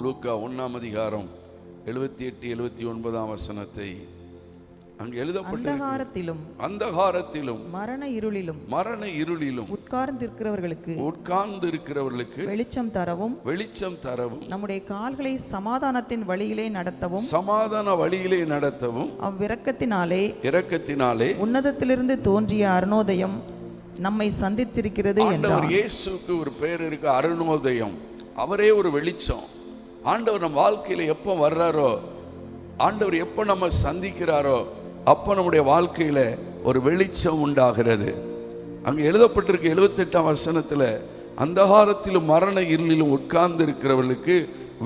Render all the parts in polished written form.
லூக்கா 1:78-79 அங்கு எழுதப்பட்டிருக்கிறது. அந்தகாரத்திலும் மரண இருளிலும் உட்கார்ந்திருக்கிறவர்களுக்கு வெளிச்சம் தரவும் நம்முடைய கால்களை சமாதான வழியிலே நடத்தவும் இரக்கத்தினாலே உன்னதத்திலிருந்து தோன்றிய அருணோதயம் நம்மை சந்தித்திருக்கிறது என்றார். இயேசுவுக்கு ஒரு பெயர் இருக்கு, அருணோதயம். அவரே ஒரு வெளிச்சம். ஆண்டவர் நம்ம வாழ்க்கையில எப்போ வர்றாரோ, ஆண்டவர் எப்போ நம்ம சந்திக்கிறாரோ, அப்போ நம்முடைய வாழ்க்கையில ஒரு வெளிச்சம் உண்டாகிறது. அங்கே எழுதப்பட்டிருக்கு 78ஆம் வசனத்துல, அந்தகாரத்திலும் மரண இருளிலும் உட்கார்ந்து இருக்கிறவர்களுக்கு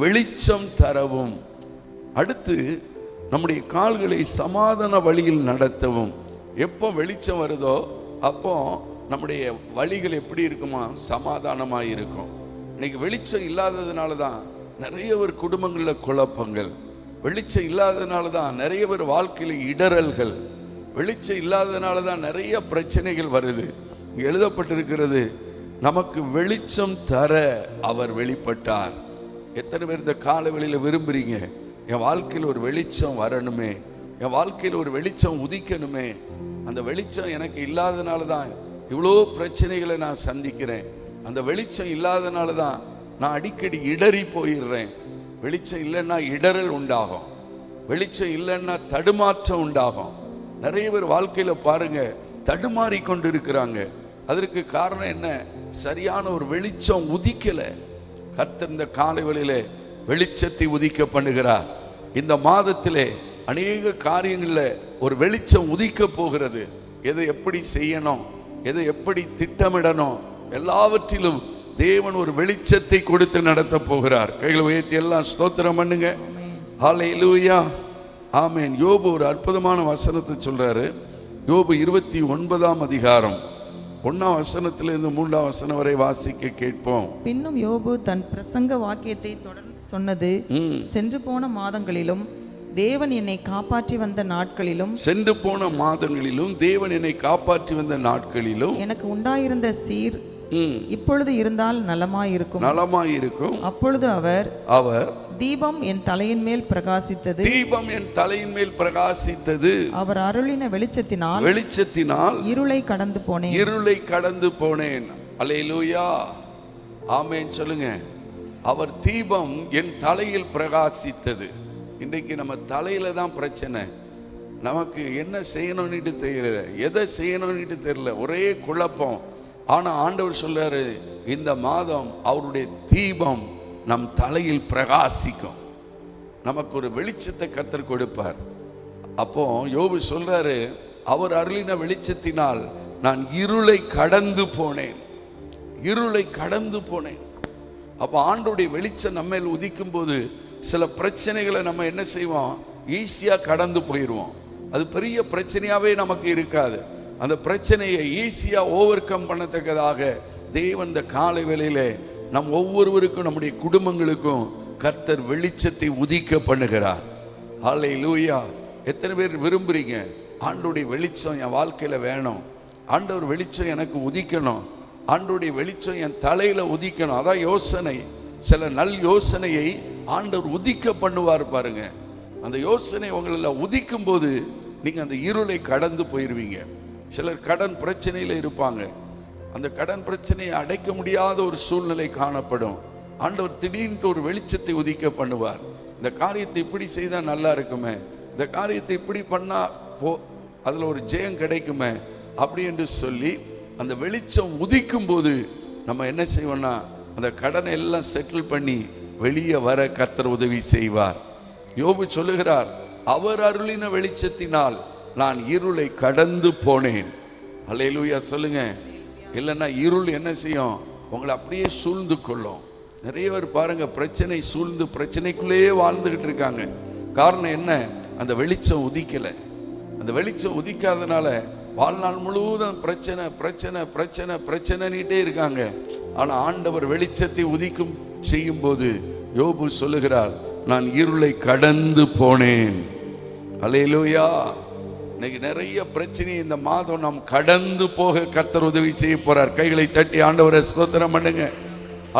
வெளிச்சம் தரவும், அடுத்து நம்முடைய கால்களை சமாதான வழியில் நடத்தவும். எப்போ வெளிச்சம் வருதோ அப்போ நம்முடைய வழிகள் எப்படி இருக்குமா? சமாதானமாக இருக்கும். இன்னைக்கு வெளிச்சம் இல்லாததுனால தான் நிறைய பேர் குடும்பங்களில் குழப்பங்கள், வெளிச்சம் இல்லாததுனால தான் நிறைய பேர் வாழ்க்கையில் இடறல்கள், வெளிச்சம் இல்லாததுனால தான் நிறைய பிரச்சனைகள் வருது. இங்கே எழுதப்பட்டிருக்கிறது, நமக்கு வெளிச்சம் தர அவர் வெளிப்பட்டார். எத்தனை பேர் இந்த காலவெளியில் விரும்புறீங்க, என் வாழ்க்கையில் ஒரு வெளிச்சம் வரணுமே, என் வாழ்க்கையில் ஒரு வெளிச்சம் உதிக்கணுமே, அந்த வெளிச்சம் எனக்கு இல்லாதனால தான் இவ்வளோ பிரச்சனைகளை நான் சந்திக்கிறேன், அந்த வெளிச்சம் இல்லாதனால தான் நான் அடிக்கடி இடறி போயிடுறேன். வெளிச்சம் இல்லைன்னா இடறல் உண்டாகும், வெளிச்சம் இல்லைன்னா தடுமாற்றம் உண்டாகும். நிறைய பேர் வாழ்க்கையில் பாருங்க தடுமாறி கொண்டு இருக்கிறாங்க. அதற்கு காரணம் என்ன? சரியான ஒரு வெளிச்சம் உதிக்கலை. கர்த்தர் இந்த காலைவெளியிலே வெளிச்சத்தை உதிக்க பண்ணுகிறார். இந்த மாதத்திலே அநேக காரியங்களில் ஒரு வெளிச்சம் உதிக்க போகிறது. எதை எப்படி செய்யணும், எதை எப்படி திட்டமிடணும், எல்லாவற்றிலும் தேவன் ஒரு வெளிச்சத்தை கொடுத்து நடத்த போகிறார். கைகளை உயர்த்தி எல்லாம் ஸ்தோத்திரம் பண்ணுங்க. ஹல்லேலூயா, ஆமென். யோபு ஒரு அற்புதமான வசனத்தை சொல்றாரு. யோபு 29ஆம் அதிகாரம் 1ஆம் வசனத்திலிருந்து 3ஆம் வசனம் வரை வாசிக்க கேட்போம். பின்னும் யோபு தன் பிரசங்க வாக்கியத்தை தொடர்ந்து சொன்னது, சென்று போன மாதங்களிலும் தேவன் என்னை காப்பாற்றி வந்த நாட்களிலும், சென்று போன மாதங்களிலும் தேவன் என்னை காப்பாற்றி வந்த நாட்களிலும் எனக்கு உண்டாயிருந்த சீர் இப்பொழுது இருந்தால் நலமாயிருக்கும். அப்பொழுது அவர் தீபம் என் தலையின் மேல் பிரகாசித்தது. அவர் அருளின வெளிச்சத்தினால் இருளை கடந்து போனேன். அல்லேலூயா, ஆமென் சொல்லுங்க. அவர் தீபம் என் தலையில் பிரகாசித்தது. இன்றைக்கு நம்ம தலையில தான் பிரச்சனை. நமக்கு என்ன செய்யணும்னு தெரியல, எதை செய்யணும்னு தெரியல, ஒரே குழப்பம். ஆனா ஆண்டவர் சொல்றாரு, இந்த மாதம் அவருடைய தீபம் நம் தலையில் பிரகாசிக்கும். நமக்கு ஒரு வெளிச்சத்தை கர்த்தர் கொடுப்பார். அப்போ யோபு சொல்றாரு, அவர் அருளின வெளிச்சத்தினால் நான் இருளை கடந்து போனேன். அப்போ ஆண்டவருடைய வெளிச்சம் நம்ம மேல் உதிக்கும் போது சில பிரச்சனைகளை நம்ம என்ன செய்வோம், ஈஸியா கடந்து போயிடுவோம். அது பெரிய பிரச்சனையாவே நமக்கு இருக்காது. அந்த பிரச்சனையை ஈஸியா ஓவர் கம் பண்ணத்தக்கதாக தேவன் இந்த காலை வேளையிலே நம் ஒவ்வொருவருக்கும், நம்முடைய குடும்பங்களுக்கும் கர்த்தர் வெளிச்சத்தை உதிக்க பண்ணுகிறார். ஹல்லேலூயா. எத்தனை பேர் விரும்புறீங்க, ஆண்டவருடைய வெளிச்சம் என் வாழ்க்கையில வேணும், ஆண்டவர் வெளிச்சம் எனக்கு உதிக்கணும், ஆண்டவருடைய வெளிச்சம் என் தலையில உதிக்கணும். அதான் யோசனை. சில நல் யோசனையை ஆண்டவர் உதிக்க பண்ணுவார் பாருங்க. அந்த யோசனை உங்களை உதிக்கும் போது நீங்க அந்த இருளை கடந்து போயிருவீங்க. சிலர் கடன் பிரச்சனையில இருப்பாங்க. அந்த கடன் பிரச்சனையை அடைக்க முடியாத ஒரு சூழ்நிலை காணப்படும். ஆண்டவர் திடீர்னு ஒரு வெளிச்சத்தை உதிக்க பண்ணுவார். இந்த காரியத்தை இப்படி செய்தா நல்லா இருக்குமே, இந்த காரியத்தை இப்படி பண்ணா அதுல ஒரு ஜெயம் கிடைக்குமே அப்படி என்று சொல்லி அந்த வெளிச்சம் உதிக்கும் போது நம்ம என்ன செய்வோம்னா, அந்த கடனை எல்லாம் செட்டில் பண்ணி வெளியே வர கர்த்தர் உதவி செய்வார். யோபு சொல்லுகிறார், அவர் அருளின வெளிச்சத்தினால் நான் இருளை கடந்து போனேன். அல்லேலூயா சொல்லுங்க. இல்லைன்னா இருள் என்ன செய்யும், உங்களை அப்படியே சூழ்ந்து கொள்ளும். நிறைய பேர் பாருங்க பிரச்சனை சூழ்ந்து பிரச்சனைக்குள்ளேயே வாழ்ந்துகிட்டு இருக்காங்க. காரணம் என்ன? அந்த வெளிச்சம் உதிக்கல. அந்த வெளிச்சம் உதிக்காதனால வாழ்நாள் முழுவதும் பிரச்சனை பிரச்சனை பிரச்சனை பிரச்சனைட்டே இருக்காங்க. ஆனா ஆண்டவர் வெளிச்சத்தை உதிக்கும் செய்யும் போது யோபு சொல்லுகிறார், நான் இருளை கடந்து போனேன். அல்லேலூயா. இன்னைக்கு நிறைய பிரச்சனை இந்த மாதம் நாம் கடந்து போக கர்த்தர் உதவி செய்ய போறார். கைகளை தட்டி ஆண்டவரை ஸ்தோத்திரம் பண்ணுங்க.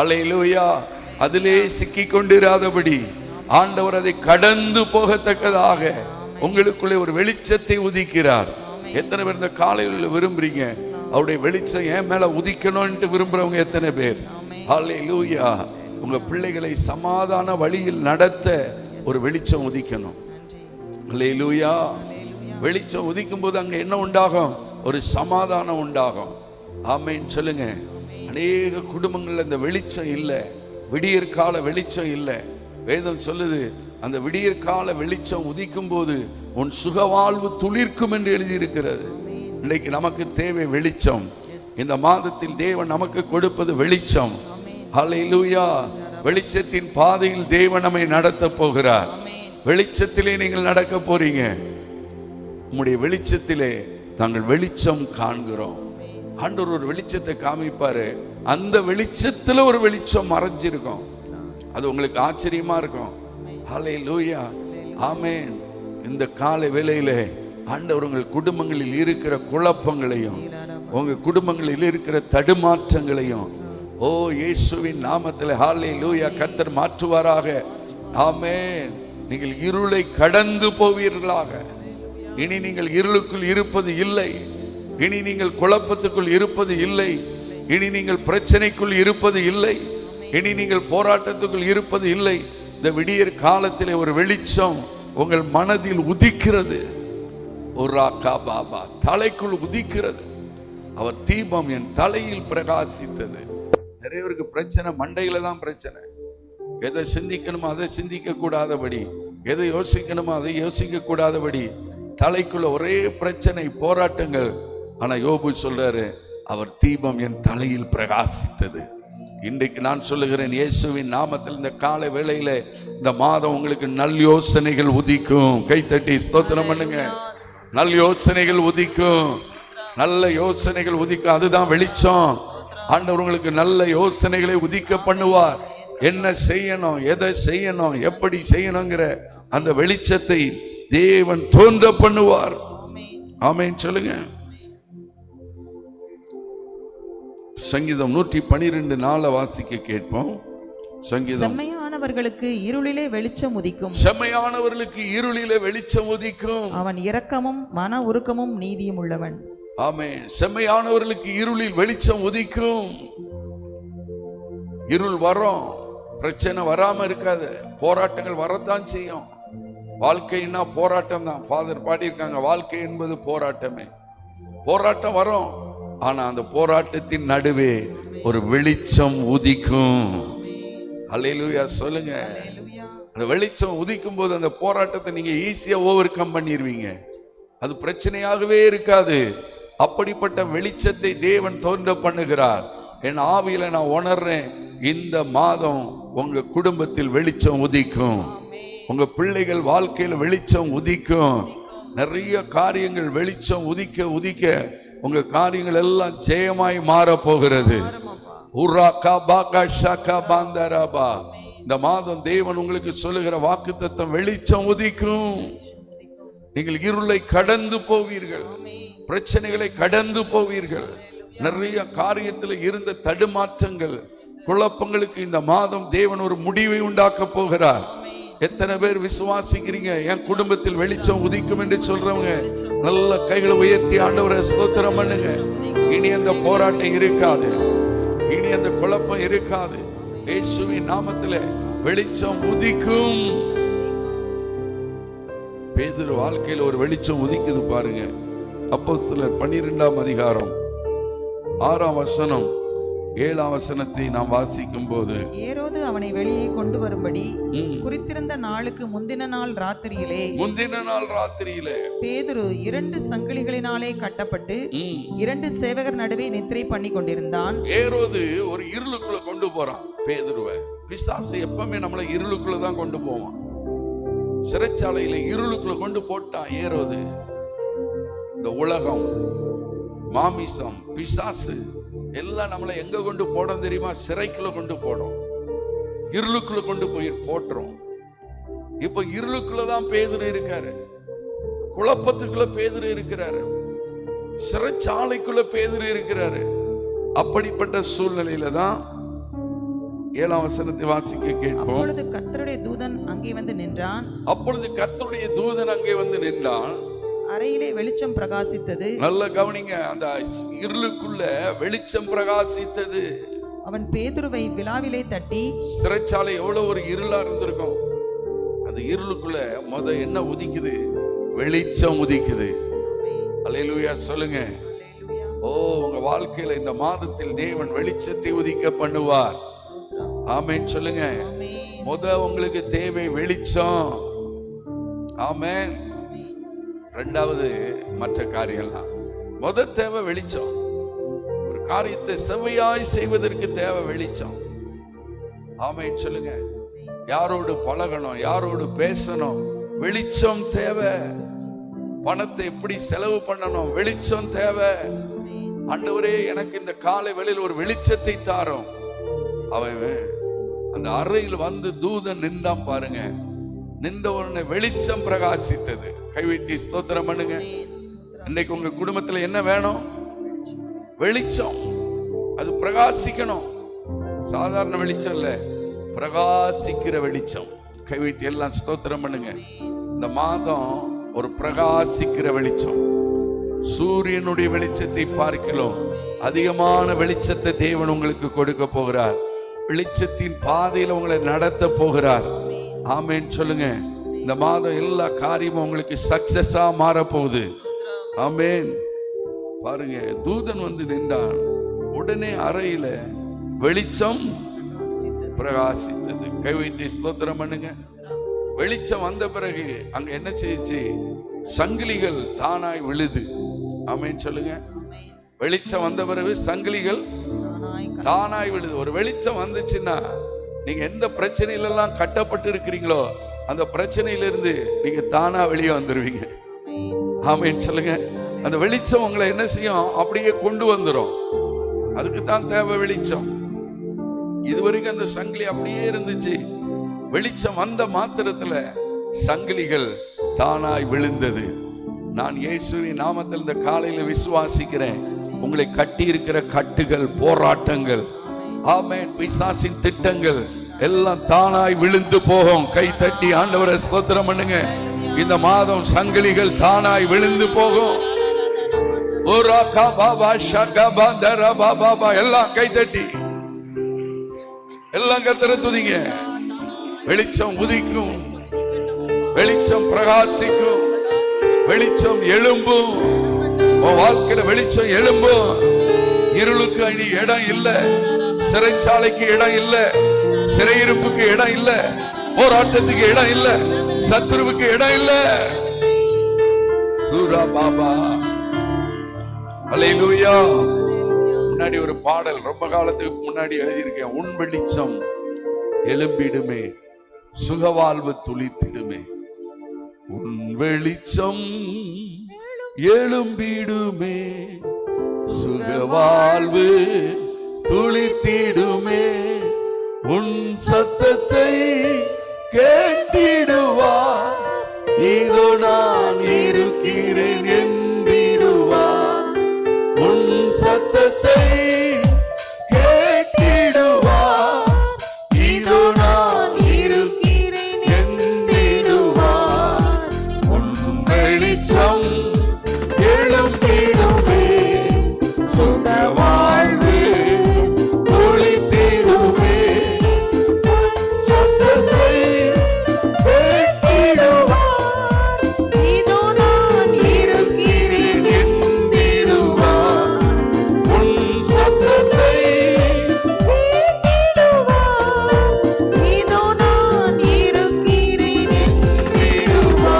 அல்லேலூயா. அதிலே சிக்கி கொண்டிராதபடி ஆண்டவர் அதை கடந்து போகத்தக்கதாக உங்களுக்குள்ளே ஒரு வெளிச்சத்தை உதிக்கிறார். எத்தனை பேர் இந்த காலையில் விரும்புறீங்க அவருடைய வெளிச்சம் என் மேல உதிக்கணும்னு விரும்புறவங்க எத்தனை பேர்? ஹல்லேலூயா. உங்க பிள்ளைகளை சமாதான வழியில் நடத்த ஒரு வெளிச்சம் உதிக்கணும். ஹல்லேலூயா. வெளிச்சம் உதிக்கும் போது அங்க என்ன உண்டாகும்? ஒரு சமாதானம் உண்டாகும். ஆமென் சொல்லுங்க. அநேக குடும்பங்கள்ல இந்த வெளிச்சம் இல்லை, விடியற்கால வெளிச்சம் இல்லை. வேதம் சொல்லுது அந்த விடியற்கால வெளிச்சம் உதிக்கும் போது உன் சுகவாழ்வு துளிர்க்கும் என்று எழுதியிருக்கிறது. இன்னைக்கு நமக்கு தேவை வெளிச்சம். இந்த மாதத்தில் தேவன் நமக்கு கொடுப்பது வெளிச்சம். ஹல்லேலூயா. வெளிச்சத்தின் பாதையில் தேவன் நம்மை நடத்த போகிறார். வெளிச்சத்திலே நீங்கள் நடக்க போறீங்க. உம்முடைய வெளிச்சத்திலே நாங்கள் வெளிச்சம் காண்கிறோம். ஆண்டவர் ஒரு வெளிச்சத்தை காமிப்பாரு. அந்த வெளிச்சத்துல ஒரு வெளிச்சம் மறைஞ்சிருக்கும். அது உங்களுக்கு ஆச்சரியமா இருக்கும். ஹல்லேலூயா. ஆமென். இந்த காலை வேளையிலே ஆண்டவர் உங்கள் குடும்பங்களில் இருக்கிற குழப்பங்களையும் உங்க குடும்பங்களில் இருக்கிற தடுமாற்றங்களையும் ஓ இயேசுவின் நாமத்தில் ஹல்லேலூயா கர்த்தர் மாற்றுவாராக. ஆமென். நீங்கள் இருளை கடந்து போவீர்களாக. இனி நீங்கள் இருளுக்குள் இருப்பது இல்லை. இனி நீங்கள் குழப்பத்துக்குள் இருப்பது இல்லை. இனி நீங்கள் பிரச்சனைக்குள் இருப்பது இல்லை. இனி நீங்கள் போராட்டத்துக்குள் இருப்பது இல்லை. இந்த விடியற் காலத்திலே ஒரு வெளிச்சம் உங்கள் மனதில் உதிக்கிறது. தலைக்குள் உதிக்கிறது. அவர் தீபம் என் தலையில் பிரகாசித்தது. நிறைய பேருக்கு பிரச்சனை மண்டையில தான் பிரச்சனை. எதை சிந்திக்கணுமோ அதை சிந்திக்க கூடாதபடி, எதை யோசிக்கணுமோ அதை யோசிக்க கூடாதபடி தலைக்குள்ள ஒரே பிரச்சனை, போராட்டங்கள். ஆனா யோபு சொல்றாரு, அவர் தீபம் என் தலையில் பிரகாசித்தது. இன்றைக்கு நான் சொல்லுகிறேன் இயேசுவின் நாமத்தில் இந்த காலை வேளையில இந்த மாதம் உங்களுக்கு நல் யோசனைகள் உதிக்கும். கைத்தட்டி ஸ்தோத்திரம் பண்ணுங்க. நல் யோசனைகள் உதிக்கும். நல்ல யோசனைகள் உதிக்கும். அதுதான் வெளிச்சம். ஆண்டவர் உங்களுக்கு நல்ல யோசனைகளை உதிக்க பண்ணுவார். என்ன செய்யணும், எதை செய்யணும், எப்படி செய்யணுங்கிற அந்த வெளிச்சத்தை தேவன் தோன்ற பண்ணுவார். ஆமென் சொல்லுங்க. சங்கீதம் 112:4 வாசிக்க கேட்போம். சங்கீதம். செம்மையானவர்களுக்கு இருளிலே வெளிச்சம் உதிக்கும். செம்மையானவர்களுக்கு இருளிலே வெளிச்சம் உதிக்கும். அவன் இரக்கமும் மன உருக்கமும் நீதியும் உள்ளவன். ஆமென். செம்மையானவர்களுக்கு இருளில் வெளிச்சம் உதிக்கும். இருள் வரும், பிரச்சனை வராம இருக்காது. போராட்டங்கள் வரத்தான் செய்யும். வாழ்க்கைன்னா போராட்டம் தான். ஃபாதர் பாடியிருக்காங்க, வாழ்க்கை என்பது போராட்டமே. போராட்டம் வரும். ஆனா அந்த போராட்டத்தின் நடுவே ஒரு வெளிச்சம் உதிக்கும். ஹல்லேலூயா சொல்லுங்க. அந்த வெளிச்சம் உதிக்கும் போது அந்த போராட்டத்தை நீங்க ஈஸியா ஓவர் கம் பண்ணிடுவீங்க. அது பிரச்சனையாகவே இருக்காது. அப்படிப்பட்ட வெளிச்சத்தை தேவன் தோன்ற பண்ணுகிறார். என் ஆவியில நான் உணர்றேன், இந்த மாதம் உங்க குடும்பத்தில் வெளிச்சம் உதிக்கும். உங்க பிள்ளைகள் வாழ்க்கையில் வெளிச்சம் உதிக்கும். நிறைய காரியங்கள் வெளிச்சம் உதிக்க உதிக்க உங்க காரியங்கள் எல்லாம் ஜெயமாய் மாற போகிறது. இந்த மாதம் தேவன் உங்களுக்கு சொல்லுகிற வாக்குத்தத்தம், வெளிச்சம் உதிக்கும். நீங்கள் இருளை கடந்து போவீர்கள், பிரச்சனைகளை கடந்து போவீர்கள். நிறைய காரியத்தில் இருந்த தடுமாற்றங்கள், குழப்பங்களுக்கு இந்த மாதம் தேவன் ஒரு முடிவை உண்டாக்க போகிறார். எத்தனை பேர் விசுவாசிக்கிறீங்க? என் குடும்பத்தில் வெளிச்சம் உதிக்கும் என்று சொல்றவங்க நல்ல கைகளை உயர்த்தி ஆண்டவரை ஸ்தோத்திரம் பண்ணுங்க. இனி அந்த போராட்டம் இருக்காது, இனி அந்த குழப்பம் இருக்காது. இயேசுவின் நாமத்திலே வெளிச்சம் உதிக்கும். பேதுரு வாழ்க்கையில் ஒரு வெளிச்சம் உதிக்குது பாருங்க. அப்போஸ்தலர் 12ஆம் அதிகாரம் 6ஆம் வசனம் 7ஆம் வசனத்தை நாம் வாசிக்கும் போது, ஏரோது அவனை வெளியே கொண்டு வரும்படி குறித்திருந்த நாளுக்கு முந்தின நாள் ராத்திரியிலே பேதுரு 2 சங்கிலிகளினாலே கட்டப்பட்டு 2 சேவகர் நடுவே நித்திரை பண்ணி கொண்டிருந்தான். ஏரோது ஒரு இருளுக்குள்ள கொண்டு போறான் பேதுருவை. பிசாசு எப்பவுமே நம்மளை இருளுக்குள்ள தான் கொண்டு போவான். சிறைச்சாலையில இருளுக்குள்ள கொண்டு போட்டான் ஏரோது. இந்த உலகம், மாமிசம், பிசாசு எல்லாம் நம்மளை எங்க கொண்டு போடும் தெரியுமா? சிறைக்குள்ள கொண்டு போடும், இருளுக்குள்ள கொண்டு போய் போட்டுரும். இப்ப இருளுக்குள்ளதான் பேதுரு இருக்காரு, குழப்பத்துக்குள்ள பேதுரு இருக்கிறாரு, சிறைச்சாலைக்குள்ள பேதுரு இருக்கிறாரு. அப்படிப்பட்ட சூழ்நிலையில தான் 7ஆம் வசனத்தை வாசிக்க கேட்போம். அப்பொழுது கர்த்தருடைய தூதன் அங்கே வந்து நின்றான். அப்பொழுது கர்த்தருடைய தூதன் அங்கே வந்து நின்றான். அறையிலே வெளிச்சம் பிரகாசித்தது. நல்ல கவனிங்க, அந்த இருளுக்குள்ள வெளிச்சம் பிரகாசித்தது. அவன் பேதுருவை விலாவிலே தட்டி, சிறைச்சாலை எவ்வளவு ஒரு இருளா இருந்திருக்கும், அந்த இருளுக்குள்ள என்ன உதிக்குது? வெளிச்சம் உதிக்குது. அல்லேலூயா சொல்லுங்க. ஓ, உங்க வாழ்க்கையில இந்த மாதத்தில் தேவன் வெளிச்சத்தை உதிக்க பண்ணுவார். ஆமென் சொல்லுங்க. உங்களுக்கு தேவை வெளிச்சம். ஆமென். ரெண்டாவது மற்ற காரியம்லாம். தேவை வெளிச்சம். ஒரு காரியத்தை செவ்வையாய் செய்வதற்கு தேவை வெளிச்சம். ஆமென் சொல்லுங்க. யாரோடு பழகணும், யாரோடு பேசணும், வெளிச்சம் தேவை. பணத்தை எப்படி செலவு பண்ணணும், வெளிச்சம் தேவை. ஆண்டவரே, எனக்கு இந்த காலை வேளையில் ஒரு வெளிச்சத்தை தாரும். அவன் அந்த அறையில் வந்து தூதன் நின்றான் பாருங்க. நின்ற உடனே வெளிச்சம் பிரகாசித்தது. கைவைத்தி ஸ்தோத்திரம் பண்ணுங்க. இன்னைக்கு உங்க குடும்பத்துல என்ன வேணும்? வெளிச்சம். அது பிரகாசிக்கணும். சாதாரண வெளிச்சம் இல்ல, பிரகாசிக்கிற வெளிச்சம். கைவைத்தி எல்லாம் ஸ்தோத்திரம் பண்ணுங்க. இந்த மாதம் ஒரு பிரகாசிக்கிற வெளிச்சம். சூரியனுடைய வெளிச்சத்தை பார்க்கலாம் அதிகமான வெளிச்சத்தை தேவன் உங்களுக்கு கொடுக்க போகிறார். வெளிச்சத்தின் பாதையில் உங்களை நடத்த போகிறார். ஆமென் சொல்லுங்க. இந்த மாதம் எல்லா காரியமும் உங்களுக்கு சக்சஸா மாற போகுது. ஆமென். பாருங்க, தூதன் வந்து நின்றான். உடனே அறையில வெளிச்சம் பிரகாசித்தது. கைவைத்தி ஸ்தோத்திரம் பண்ணுங்க. வெளிச்சம் வந்த பிறகு அங்க என்ன செய்யுச்சு? சங்கிலிகள் தானாய் விழுது. ஆமென் சொல்லுங்க. வெளிச்சம் வந்த பிறகு சங்கிலிகள் தானாய் விழுது. ஒரு வெளிச்சம் வந்துச்சுன்னா நீங்க எந்த பிரச்சனையில எல்லாம் கட்டப்பட்டு இருக்கிறீங்களோ அந்த பிரச்சனையிலிருந்து நீங்க தானா வெளியே வந்துருவீங்க. ஆமென் சொல்லுங்க. அந்த வெளிச்சம் உங்களை என்ன செய்யும்? அப்படியே கொண்டு வந்துரும். அதுக்கு தான் தேவை வெளிச்சம். இதுவரைக்கும் அந்த சங்கிலி அப்படியே இருந்துச்சு. வெளிச்சம் வந்த மாத்திரத்துல சங்கிலிகள் தானாய் விழுந்தது. நான் இயேசுவின் நாமத்தில் இந்த காலையில விசுவாசிக்கிறேன். உங்களை கட்டி இருக்கிற கட்டுகள், போராட்டங்கள், ஆமென், பிசாசின் திட்டங்கள் எல்லாம் தானாய் விழுந்து போகும். கை தட்டி ஆண்டவரை ஸ்தோத்திரம் பண்ணுங்க. இந்த மாதம் சங்கிலிகள் தானாய் விழுந்து போகும். எல்லாம் கை தட்டி எல்லாம் கர்த்தரை துதிங்க. வெளிச்சம் உதிக்கும், வெளிச்சம் பிரகாசிக்கும், வெளிச்சம் எழும்பும். உன் வாழ்க்கையில வெளிச்சம் எழும்பும். இருளுக்கு அணி இடம் இல்ல, சிறைச்சாலைக்கு இடம் இல்ல, சிறையிருப்புக்கு இடம் இல்ல, போராட்டத்துக்கு இடம் இல்ல, சத்துருவுக்கு இடம் இல்ல. பாபா அல்லேலூயா. முன்னாடி ஒரு பாடல் ரொம்ப காலத்துக்கு முன்னாடி எழுதியிருக்கேன். உன் வெளிச்சம் எழும்பிடுமே, சுகவாழ்வு துளித்திடுமே. உன் வெளிச்சம் எழும்பிடுமே, சுகவாழ்வு துளித்திடுமே. உன் சத்தத்தை கேட்டிடுவா, இதோ நான் இருக்கிறேன் என்றிடுவா. உன் சத்தத்தை கேட்டிடுவா, இதோ நான் இருக்கிறேன் என்றிடுவா. உன் வெளிச்சம் எழும்பிடுமே, சுகவாழ்வு துளித்திடுமே. சத்தத்தை கேட்டிடுவா, இதோ நான் இருக்கிறேன் என்றிடுவா. உன் சத்தத்தை கேட்டிடுவா, இதோ நான் இருக்கிறேன் என்றிடுவா.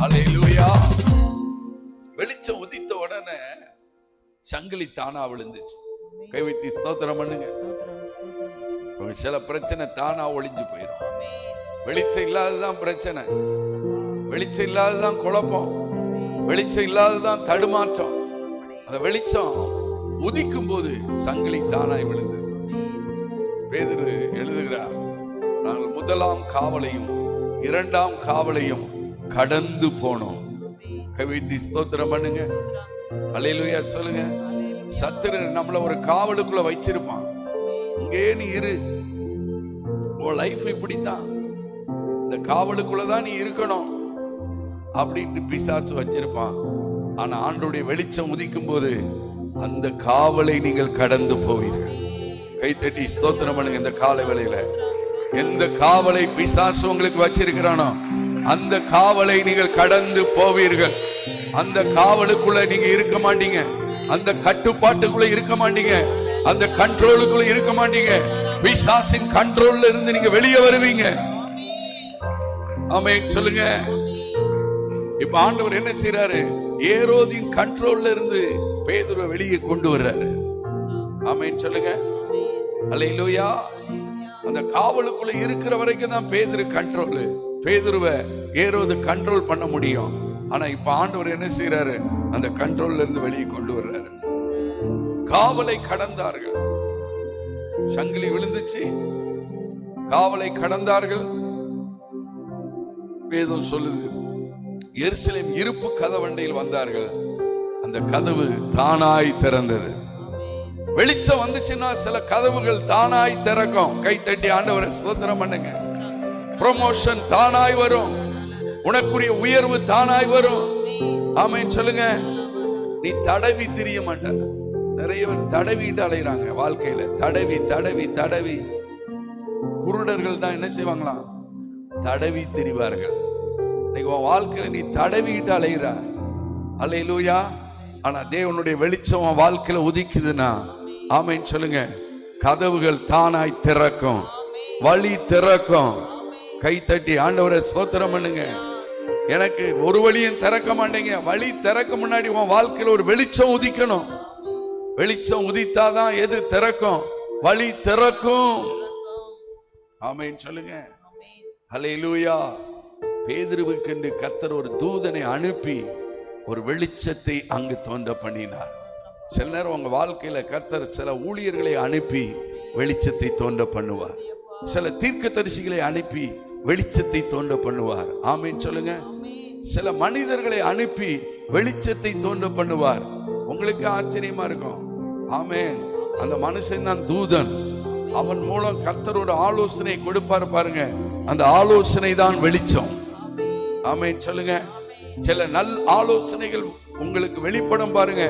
அல்லேலூயா. வெளிச்சம் உதித்த உடனே சங்கிலி தானா விழுந்துச்சு. கைவித்தி ஸ்தோத்திரம் பண்ணுங்க. சில பிரச்சனை தானா ஒளிஞ்சு போயிடும். வெளிச்சம் இல்லாததான் பிரச்சனை, வெளிச்சம் இல்லாததான் குழப்பம், வெளிச்சம் இல்லாததான் தடுமாற்றம். அந்த வெளிச்சம் உதிக்கும் போது சங்கிலி தானாய் விழுந்தது. பேதுரு எழுதுகிறார், நாங்கள் முதலாம் காவலையும் இரண்டாம் காவலையும் கடந்து போனோம். கைவித்தி ஸ்தோத்திரம் பண்ணுங்க. அல்லேலூயா சொல்லுங்க. சத்துரு நம்மள ஒரு காவலுக்குள்ள வச்சிருப்பான். இங்கே நீ இரு, உன் லைஃப் இப்படித்தான், இந்த காவலுக்குள்ளதான் நீ இருக்கணும் அப்படின்னு பிசாசு வச்சிருப்பான். ஆனா ஆண்டவருடைய வெளிச்சம் உதிக்கும் போது அந்த காவலை நீங்கள் கடந்து போவீர்கள். கைத்தட்டி ஸ்தோத்திரம் பண்ணுங்க. இந்த காலை வேளையில எந்த காவலை பிசாசு உங்களுக்கு வச்சிருக்கிறானோ அந்த காவலை நீங்கள் கடந்து போவீர்கள். அந்த காவலுக்குள்ள நீங்க இருக்க மாட்டீங்க, அந்த கட்டுப்பாட்டுக்குள்ள இருக்க மாட்டீங்க, அந்த கண்ட்ரோலுக்குள்ள இருக்க மாட்டீங்க. பிசாசின் கண்ட்ரோல்ல இருந்து நீங்க வெளியே வருவீங்க. ஆமென் சொல்லுங்க. இப்ப ஆண்டவர் என்ன செய்யறாரு? ஏரோதின் கண்ட்ரோல்ல இருந்து பேதுருவை வெளியே கொண்டு வர்றாரு. ஆமென் சொல்லுங்க. அல்லேலூயா. அந்த காவலுக்குள்ள இருக்கிற வரைக்கும் தான் பேதுரு கண்ட்ரோல். பேதுருவை ஏரோது கண்ட்ரோல் பண்ண முடியும். ஆனா இப்ப ஆண்டவர் என்ன செய்யறாரு? அந்த கண்ட்ரோல்ல இருந்து வெளியே கொண்டு வர்றாரு. காவலை கடந்தார்கள், சங்கிலி விழுந்துச்சு, காவலை கடந்தார்கள். வேதம் சொல்லுது, எருசலேம் இருப்பு கதவண்டையில் வந்தார்கள், அந்த கதவு தானாய் திறந்தது. வெளிச்சம் வந்துச்சுன்னா சில கதவுகள் தானாய் திறக்கும். கைத்தட்டி ஆண்டவரை ஸ்தோத்திரம் பண்ணுங்க. ப்ரமோஷன் தானாய் வரும், உனக்குரிய உயர்வு தானாய் வரும். ஆமென் சொல்லுங்க. நீ தடவி திரிய மாட்ட. நிறைய பேர் தடவிட்டு அலைகிறாங்க வாழ்க்கையில. தடவி தடவி தடவி குருடர்கள் தான் என்ன செய்வாங்களாம்? தடவி திரிவார்கள். இன்னைக்கு உன் வாழ்க்கையில நீ தடவிட்டு அலைகிற. அல்லேலூயா. ஆனா தேவனுடைய வெளிச்சம் உன் வாழ்க்கையில உதிக்குதுன்னா ஆமென் சொல்லுங்க. கதவுகள் தானாய் திறக்கும், வழி திறக்கும். கை தட்டி ஆண்டவரை ஸ்தோத்திரம் பண்ணுங்க. எனக்கு ஒரு வழியும் திறக்க மாட்டேங்க. வழி திறக்க முன்னாடி உன் வாழ்க்கையில ஒரு வெளிச்சம் உதிக்கணும். வெளிச்சம் உதித்தாதான் எது திறக்கும்? வழி திறக்கும். ஆமென் சொல்லுங்க. அல்லேலூயா. பேதுருவுக்கு என்று கர்த்தர் ஒரு தூதனை அனுப்பி ஒரு வெளிச்சத்தை அங்கு தோன்ற பண்ணினார். சில நேரம் உங்க வாழ்க்கையில கர்த்தர் சில ஊழியர்களை அனுப்பி வெளிச்சத்தை தோன்ற பண்ணுவார். சில தீர்க்கதரிசிகளை அனுப்பி வெளிச்சத்தை தோன்ற பண்ணுவார். ஆமென் சொல்லுங்க. சில மனிதர்களை அனுப்பி வெளிச்சத்தை தோன்ற பண்ணுவார். உங்களுக்கு ஆச்சரியமா இருக்கும். ஆமென். அந்த மனுஷன் தான் தூதன். அவன் மூலம் கர்த்தர் ஒரு ஆலோசனை கொடுப்பார் பாருங்க. அந்த ஆலோசனை தான் வெளிச்சம். ஆமென் சொல்லுங்க. சில நல் ஆலோசனைகள் உங்களுக்கு வெளிப்படும் பாருங்க,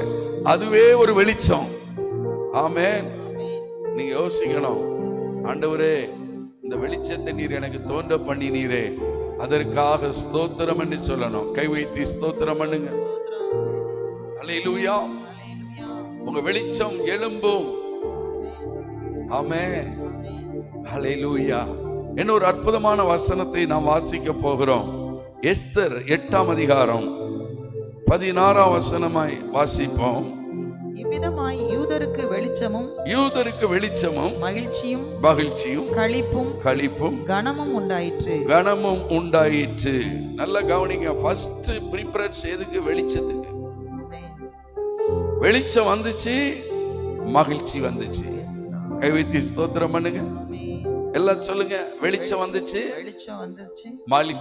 அதுவே ஒரு வெளிச்சம். ஆமென். நீங்க யோசிக்கணும், ஆண்டவரே இந்த வெளிச்சத்தை நீர் எனக்கு தோன்ற பண்ணினீரே, அதற்காக ஸ்தோத்திரம் என்று சொல்லணும். கை வைத்து ஸ்தோத்திரம் பண்ணுங்க. அல்லேலூயா. உங்க வெளிச்சம் எழும்பும். ஆமென். அல்லேலூயா. இன்னொரு அற்புதமான வசனத்தை நாம் வாசிக்க போகிறோம். எஸ்தர் 8ஆம் அதிகாரம் 16ஆம் வசனமாய் வாசிப்போம். இவ்விதமாய் யூதருக்கு வெளிச்சமும் மகிழ்ச்சியும் களிப்பும் கனமும் உண்டாயிற்று. நல்ல கவனிங்க. ஃபர்ஸ்ட் ப்ரிப்பரன்ஸ் எதுக்கு? வெளிச்சத்துக்கு. வெளிச்சம் வந்துச்சு, மகிழ்ச்சி வந்துச்சு. கை வைத்து ஸ்தோத்திரம் பண்ணுங்க. எல்லாம் சொல்லுங்க. வெளிச்சம் வந்துச்சு,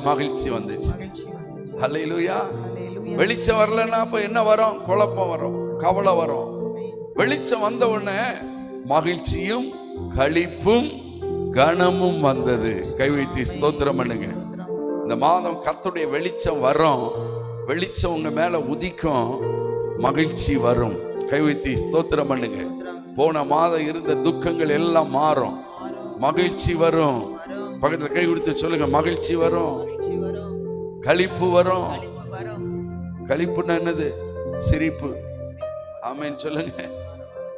மகிழ்ச்சி வந்துச்சு. அல்லேலூயா. வெளிச்சம் வரலன்னா அப்ப என்ன வரும்? குழப்பம் வரும், கவலை வரும். வெளிச்சம் வந்த உடனே மகிழ்ச்சியும் களிப்பும் கனமும் வந்தது. கை வைத்து ஸ்தோத்திரம் பண்ணுங்க. இந்த மாதம் கர்த்தருடைய வெளிச்சம் வரும். வெளிச்சம் உங்க மேல உதிக்கும், மகிழ்ச்சி வரும். கை வைத்து ஸ்தோத்திரம் பண்ணுங்க. போன மாதம் இருந்த துக்கங்கள் எல்லாம் மாறும், மகிழ்ச்சி வரும். பக்கத்துல கை கொடுத்து சொல்லுங்க, மகிழ்ச்சி வரும், களிப்பு வரும். களிப்புன்னா என்னது? சிரிப்பு. ஆமென் சொல்லுங்க.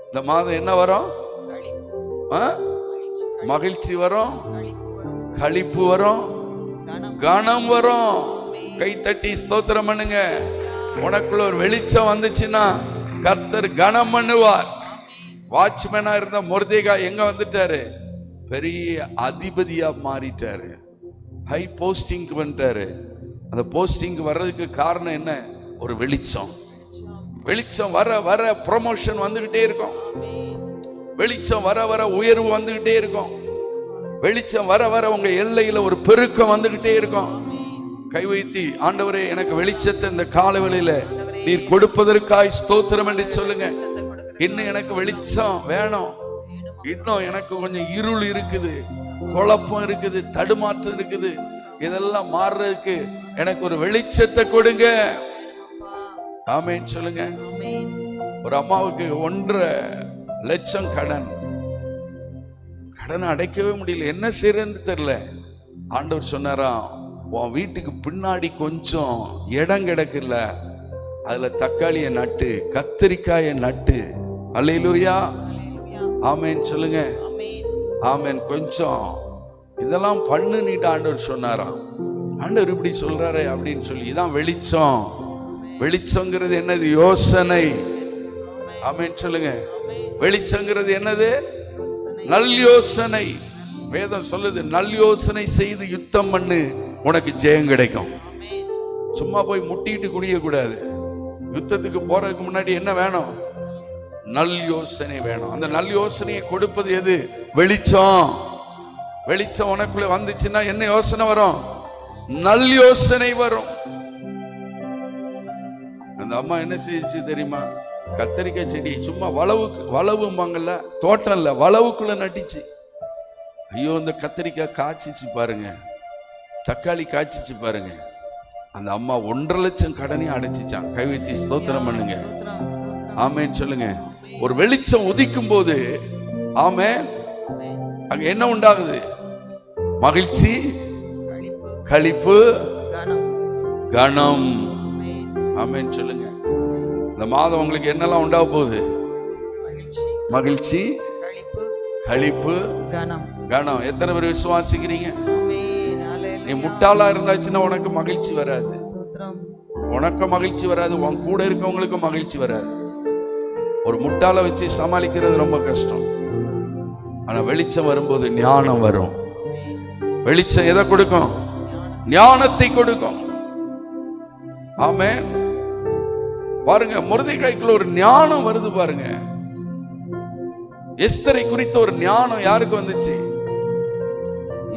இந்த மாதம் என்ன வரும்? மகிழ்ச்சி வரும், களிப்பு வரும், கனம் வரும். கை தட்டி ஸ்தோத்திரம் பண்ணுங்க. உனக்குள்ள ஒரு வெளிச்சம் வந்துச்சுன்னா கர்த்தர் கனம் பண்ணுவார். வாட்ச்மேனா இருந்த மொர்தெகாய் எங்க வந்துட்டாரு? பெரிய அதிபதியா மாறிட்டாரு. ஹை போஸ்டிங்க்கு வந்துட்டாரு. அந்த போஸ்டிங் வர்றதுக்கு காரணம் என்ன? ஒரு வெளிச்சம். வெளிச்சம் வர வர ப்ரமோஷன் வந்துகிட்டே இருக்கும். வெளிச்சம் வர வர உயர்வு வந்துகிட்டே இருக்கும். வெளிச்சம் வர வர உங்க எல்லையில ஒரு பெருக்கம் வந்துகிட்டே இருக்கும். கை வைத்தி ஆண்டவரே எனக்கு வெளிச்சத்தை இந்த காலை வேளையில நீர் கொடுப்பதற்காய் ஸ்தோத்திரம் என்று சொல்லுங்க. இன்னும் எனக்கு வெளிச்சம் வேணும். இன்னும் எனக்கு கொஞ்சம் இருள் இருக்குது, குழப்பம் இருக்குது, தடுமாற்றம் இருக்குது, இதெல்லாம் மாறுறதுக்கு எனக்கு ஒரு வெளிச்சத்தை கொடுங்க. ஆமென் சொல்லுங்க. ஒரு அம்மாவுக்கு 1.5 லட்சம் கடன் அடைக்கவே முடியல, என்ன செய்யறேன்னு தெரியல. ஆண்டவர் சொன்னாராம், உன் வீட்டுக்கு பின்னாடி கொஞ்சம் இடம் கிடக்குல்ல, அதுல தக்காளியை நட்டு கத்திரிக்காயை நட்டு. அல்லேலூயா, ஆமென் சொல்லுங்க. ஆமென். கொஞ்சம் இதெல்லாம் பண்ணுன்னு ஆண்டவர் சொன்னாராம். ஆண்டவர் இப்படி சொல்றாரு அப்படின்னு சொல்லி, இதான் வெளிச்சம். வெளிச்சங்கிறது என்னது? யோசனை. ஆமென் சொல்லுங்க. வெளிச்சங்கிறது என்னது? நல் யோசனை. வேதம் சொல்லுது, நல் யோசனை செய்து யுத்தம் பண்ணு, உனக்கு ஜெயம் கிடைக்கும். சும்மா போய் முட்டிட்டு குடிய கூடாது. யுத்தத்துக்கு போறதுக்கு முன்னாடி என்ன வேணும்? நல் யோசனை வேணும். அந்த நல் யோசனையை கொடுப்பது எது? வெளிச்சம். வெளிச்சம் உனக்குள்ள வந்துச்சுன்னா என்ன யோசனை வரும்? நல் யோசனை வரும். அந்த அம்மா என்ன செய்யுச்சு தெரியுமா? கத்தரிக்காய் செடி சும்மா வளவுமாங்கல்ல, தோட்டம் இல்ல, வளவுக்குள்ள நட்டிச்சு. ஐயோ, இந்த கத்தரிக்காய் காய்ச்சிச்சு பாருங்க, தக்காளி காய்ச்சிச்சு பாருங்க. அந்த அம்மா 1.5 லட்சம் கடனையும் அடைச்சிச்சான். கைவித்தி ஸ்தோத்திரம் பண்ணுங்க. ஆமென் சொல்லுங்க. ஒரு வெளிச்சம் உதிக்கும் போது, ஆமென், அங்க என்ன உண்டாகுது? மகிழ்ச்சி, களிப்பு, கனம். ஆமென் சொல்லுங்க. இந்த மாதம் உங்களுக்கு என்னெல்லாம் உண்டாக போகுது? மகிழ்ச்சி, களிப்பு, கனம். எத்தனை பேர் விசுவாசிக்கிறீங்க? நீ முட்டாளா இருந்தாச்சுன்னா உனக்கு மகிழ்ச்சி வராது. உனக்கு மகிழ்ச்சி வராது, உன் கூட இருக்கவங்களுக்கு மகிழ்ச்சி வராது. ஒரு முட்டாளை வச்சு சமாளிக்கிறது ரொம்ப கஷ்டம். ஆனா வெளிச்சம் வரும்போது ஞானம் வரும். வெளிச்சம் எதை கொடுக்கும்? ஞானத்தை கொடுக்கும். ஆமென். பாருங்க, மொர்தெகாய்க்குள்ள ஒரு ஞானம் வருது பாருங்க. எஸ்தரை குறித்த ஒரு ஞானம் யாருக்கு வந்துச்சு?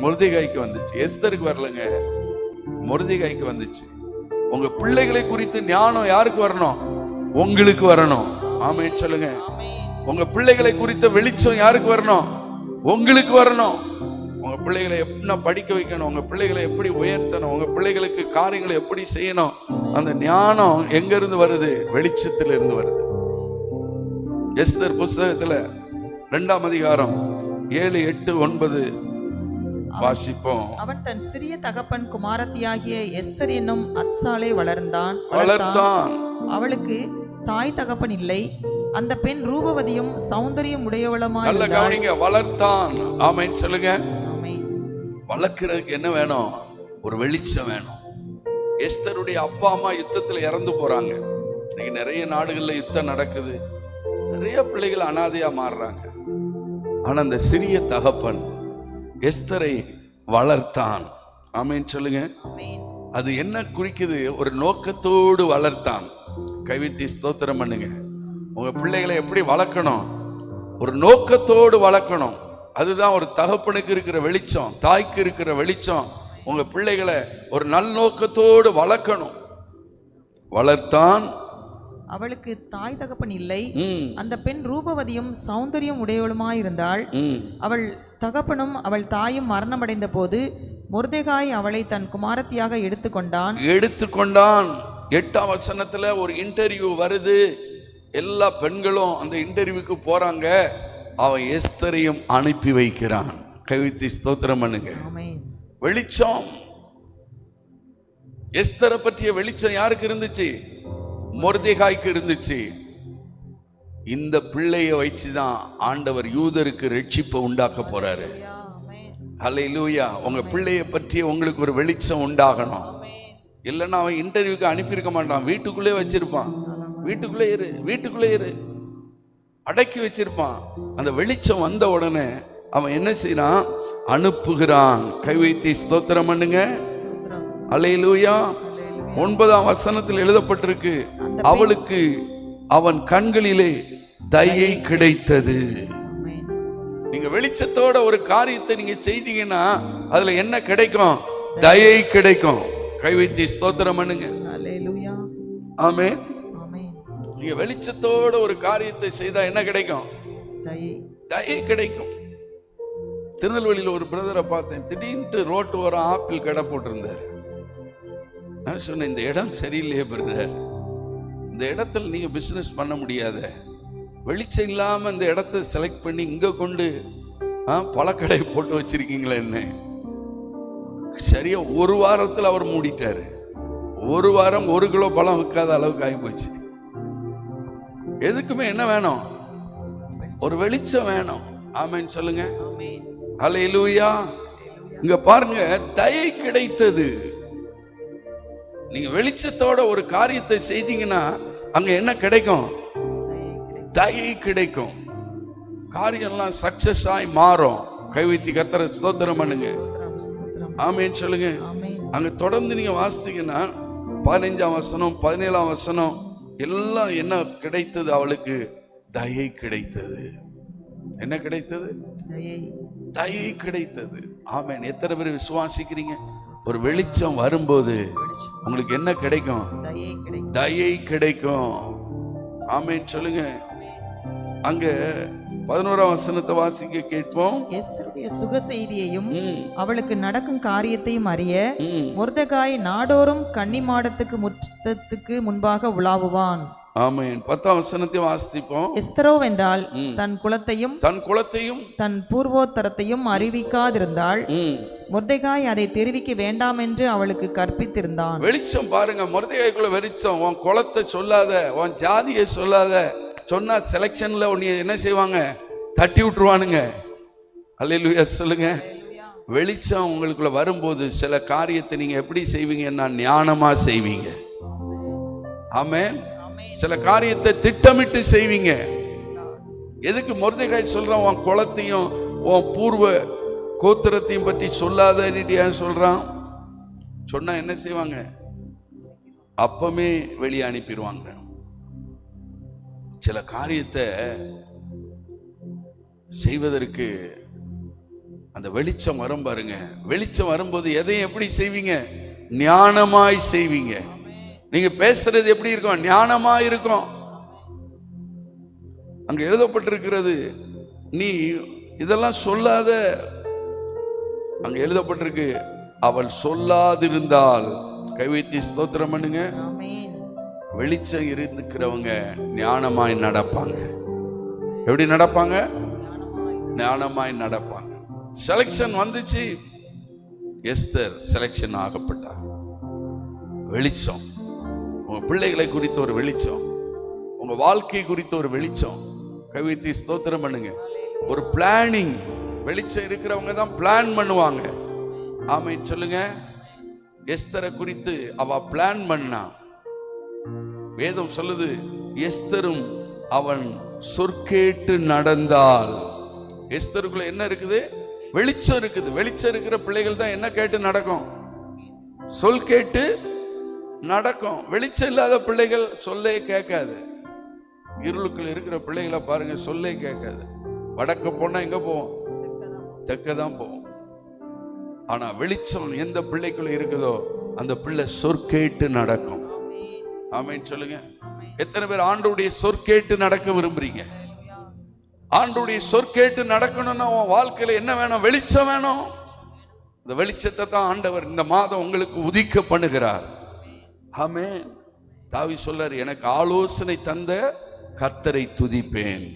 மொர்தெகாய்க்கு வந்துச்சு. எஸ்தருக்கு வரலங்க, மொர்தெகாய்க்கு வந்துச்சு. உங்க பிள்ளைகளை குறித்து ஞானம் யாருக்கு வரணும்? உங்களுக்கு வரணும். ஆமென் சொல்லுங்க. உங்க பிள்ளைகளை குறித்த வெளிச்சம் யாருக்கு வரணும்? உங்களுக்கு வரணும். உங்க பிள்ளைகளை எப்படி படிக்க வைக்கணும், உங்க பிள்ளைகளை எப்படி உயர்த்தணும், உங்க பிள்ளைகளுக்கு காரியங்களை எப்படி செய்யணும், அந்த ஞானம் எங்க இருந்து வருது? வெளிச்சத்தில் இருந்து வருது. எஸ்தர் புஸ்தகத்துல 2ஆம் அதிகாரம் 7, 8, 9 வாசிப்போம். அவன் தன் சிறிய தகப்பன் குமாரத்தியாகிய எஸ்தர் என்னும் அத்சாலை வளர்ந்தான். அவளுக்கு தாய் தகப்பன் இல்லை. அந்த பெண் ரூபவதியும் சௌந்தரியம் உடையவளமாய் நல்ல கவனிங்க. வளர்த்தான். ஆமென் சொல்லுங்க. வளர்க்கிறதுக்கு என்ன வேணும்? ஒரு வெளிச்சம் வேணும். எஸ்தருடைய அப்பா அம்மா யுத்தத்துல இறந்து போறாங்க. இன்னைக்கு நிறைய நாடுகள்ல யுத்தம் நடக்குது, நிறைய பிள்ளைகள் அனாதையா மாறுறாங்க. ஆனா அந்த சிறிய தகப்பன் எஸ்தரை வளர்த்தான். ஆமென் சொல்லுங்க. அது என்ன குறிக்குது? ஒரு நோக்கத்தோடு வளர்த்தான். கைவித்தி ஸ்தோத்திரம் பண்ணுங்க. உங்க பிள்ளைகளை எப்படி வளர்க்கணும்? ஒரு நோக்கத்தோடு வளர்க்கணும். அதுதான் ஒரு தகப்பனுக்கு இருக்கிற வெளிச்சம், தாய்க்கு இருக்கிற வெளிச்சம். உங்க பிள்ளைகளை ஒரு நல்நோக்கத்தோடு வளர்க்கணும். வளர்த்தான். அவளுக்கு தாய் தகப்பன் இல்லை. அந்த பெண் ரூபவதியும் சௌந்தரியம் உடையவளுமாயிருந்தாள். அவள் தகப்பனும் அவள் தாயும் மரணமடைந்த போது மொர்தெகாய் அவளை தன் குமாரத்தியாக எடுத்துக்கொண்டான். 8ஆம் வசனத்துல ஒரு இன்டர்வியூ வருது. எல்லா பெண்களும் அந்த இன்டர்வியூக்கு போறாங்க. அவன் எஸ்தரையும் அனுப்பி வைக்கிறான். கைவித்தி ஸ்தோத்திரம் பண்ணுங்க. வெளிச்சம். எஸ்தரை பற்றிய வெளிச்சம் யாருக்கு இருந்துச்சு? மொர்தெகாய்க்கு இருந்துச்சு. இந்த பிள்ளையை வச்சுதான் ஆண்டவர் யூதருக்கு ரட்சிப்பை உண்டாக்க போறாரு. ஹல்லேலூயா. உங்க பிள்ளையை பற்றிய உங்களுக்கு ஒரு வெளிச்சம் உண்டாகணும். இல்லைன்னா அவன் இன்டர்வியூக்கு அனுப்பியிருக்க மாட்டான், வீட்டுக்குள்ளே வச்சிருப்பான். வீட்டுக்குள்ளே இரு அடக்கி வச்சிருப்பான். அந்த வெளிச்சம் வந்த உடனே அவன் என்ன செய்யறான்? அனுப்புகிறான். கைவைத்தி ஸ்தோத்திரம் பண்ணுங்க. அல்லேலூயா. 9ஆம் வசனத்தில் எழுதப்பட்டிருக்கு, அவளுக்கு அவன் கண்களிலே தயை கிடைத்தது. நீங்க வெளிச்சத்தோட ஒரு காரியத்தை நீங்க செய்தீங்கன்னா அதுல என்ன கிடைக்கும்? தயை கிடைக்கும். கைவைத்தி ஸ்தோத்திரம் பண்ணுங்க. ஆமென். நீங்க வெளிச்சத்தோட ஒரு காரியத்தை செய்தா என்ன கிடைக்கும்? தயை கிடைக்கும். திருநெல்வேலியில் ஒரு பிரதரை பார்த்தேன், திடீர்னு ரோட்டு ஓரம் ஆப்பிள் கடை போட்டிருந்தார். நான் சொன்னேன், இந்த இடம் சரியில்லையே பிரதர், இந்த இடத்துல நீங்க பிசினஸ் பண்ண முடியாத, வெளிச்சம் இல்லாம இந்த இடத்த செலக்ட் பண்ணி இங்க கொண்டு பழக்கடை போட்டு வச்சிருக்கீங்களே என்ன. சரியா ஒரு வாரத்தில் அவர் மூடிட்டாரு. ஒரு வாரம் 1 கிலோ பழம் விற்காத அளவுக்கு ஆகி போச்சு. எதுக்குமே என்ன வேணும்? ஒரு வெளிச்சம் வேணும். ஆமென் சொல்லுங்க. ஹல்லேலூயா. இங்க பாருங்க, தயை கிடைத்தது. நீங்க வெளிச்சத்தோட ஒரு காரியத்தை செய்தீங்கன்னா அங்க என்ன கிடைக்கும்? தயை கிடைக்கும். காரியம்லாம் சக்சஸ் ஆகி மாறும். கைவித்தி கர்த்தரை ஸ்தோத்திரம் பண்ணுங்க. ஆமென் சொல்லுங்க. அங்க தொடர்ந்து நீங்க வாசித்தீங்கன்னா 15ஆம் வசனம் 17ஆம் வசனம் எல்லாம் என்ன கிடைத்தது? அவளுக்கு தயை கிடைத்தது. என்ன கிடைத்தது? தயை கிடைத்தது. ஆமென். எத்தனை பேர் விசுவாசிக்கிறீங்க? ஒரு வெளிச்சம் வரும்போது உங்களுக்கு என்ன கிடைக்கும்? தயை கிடைக்கும். ஆமென் சொல்லுங்க. அங்க 11ஆம் வசனத்தை வாசிக்க கேட்போம். எஸ்தருடைய சுக செய்தியையும் அவளுக்கு நடக்கும் காரியத்தையும் அறிய மொர்தெகாய் நாடோறும் கன்னிமாடத்துக்கு முற்றத்துக்கு முன்பாக உலாவுவான். ஆமென். 10ஆம் வசனத்தை வாசிப்போம். எஸ்தரோவென்றால் தன் குலத்தையும் தன் பூர்வோத்தரத்தையும் அறிவிக்காதிருந்தாள். மொர்தெகாய் அதை தெரிவிக்க வேண்டாம் என்று அவளுக்கு கற்பித்திருந்தான். வெளிச்சம் பாருங்க, மொர்தெகாய்க்குள்ள வெளிச்சம். உன் குலத்தை சொல்லாத, உன் ஜாதியை சொல்லாத. சொன்னா செலக்ஷன்ல உன்னை என்ன செய்வாங்க? தட்டி விட்டுருவானுங்க. அல்லேலூயா சொல்லுங்க. வெளிச்சம் உங்களுக்குள்ள வரும்போது சில காரியத்தை நீங்க எப்படி செய்வீங்கன்னா ஞானமா செய்வீங்க. ஆமென். சில காரியத்தை திட்டமிட்டு செய்வீங்க. எதுக்கு மொர்தெகாய் சொல்றான்? உன் குலத்தையும் உன் பூர்வ கோத்திரத்தையும் பற்றி சொல்லாத சொல்றான். சொன்னா என்ன செய்வாங்க? அப்பமே வெளியே அனுப்பிடுவாங்க. சில காரியத்தை செய்வதற்கு அந்த வெளிச்சம் வரும் பாருங்க. வெளிச்சம் வரும்போது எதையும் எப்படி செய்வீங்க? ஞானமாய் செய்வீங்க. நீங்க பேசுறது எப்படி இருக்கும்? ஞானமா இருக்கும். அங்க எழுதப்பட்டிருக்கிறது, நீ இதெல்லாம் சொல்லாத. அங்க எழுதப்பட்டிருக்கு, அவள் சொல்லாதிருந்தால். கைவைத்தி ஸ்தோத்திரம் பண்ணுங்க. வெளிச்சம் இருக்கிறவங்க ஞானமாய் நடப்பாங்க. எப்படி நடப்பாங்க? ஞானமாய் நடப்பாங்க. செலக்ஷன் வந்துச்சு, எஸ்தர் செலக்ஷன் ஆகப்பட்டார். வெளிச்சம் உங்க பிள்ளைகளை குறித்த ஒரு வெளிச்சம், உங்க வாழ்க்கை குறித்த ஒரு வெளிச்சம். கைவித்தி ஸ்தோத்திரம் பண்ணுங்க. ஒரு பிளானிங். வெளிச்சம் இருக்கிறவங்க தான் பிளான் பண்ணுவாங்க. ஆமென் சொல்லுங்க. எஸ்தரை குறித்து அவ பிளான் பண்ணா. வேதம் சொல்லுது, எஸ்தரும் அவன் சொற்கேட்டு நடந்தால். எஸ்தருக்குள்ள என்ன இருக்குது? வெளிச்சம் இருக்குது. வெளிச்சம் இருக்கிற பிள்ளைகள் தான் என்ன கேட்டு நடக்கும்? சொல் கேட்டு நடக்கும். வெளிச்சம் இல்லாத பிள்ளைகள் சொல்லே கேட்காது. இருளுக்குள்ள இருக்கிற பிள்ளைகளை பாருங்க, சொல்லே கேட்காது. வடக்க போனா எங்க போவோம்? தெற்க தான் போவோம். ஆனா வெளிச்சம் எந்த பிள்ளைக்குள்ள இருக்குதோ அந்த பிள்ளை சொற்கேட்டு நடக்கும். ஆமென் சொல்லுங்க. எத்தனை பேர் ஆண்டவருடைய சொற்கேட்டு நடக்க விரும்புறீங்க? ஆண்டவருடைய சொற்கேட்டு நடக்கணும்னா உன் வாழ்க்கையில என்ன வேணும்? வெளிச்சம் வேணும். இந்த வெளிச்சத்தை தான் ஆண்டவர் இந்த மாதம் உங்களுக்கு உதிக்க பண்ணுகிறார். ஆமென். தாவீது சொல்றாரு, எனக்கு ஆலோசனை தந்த கர்த்தரை துதிப்பேன்.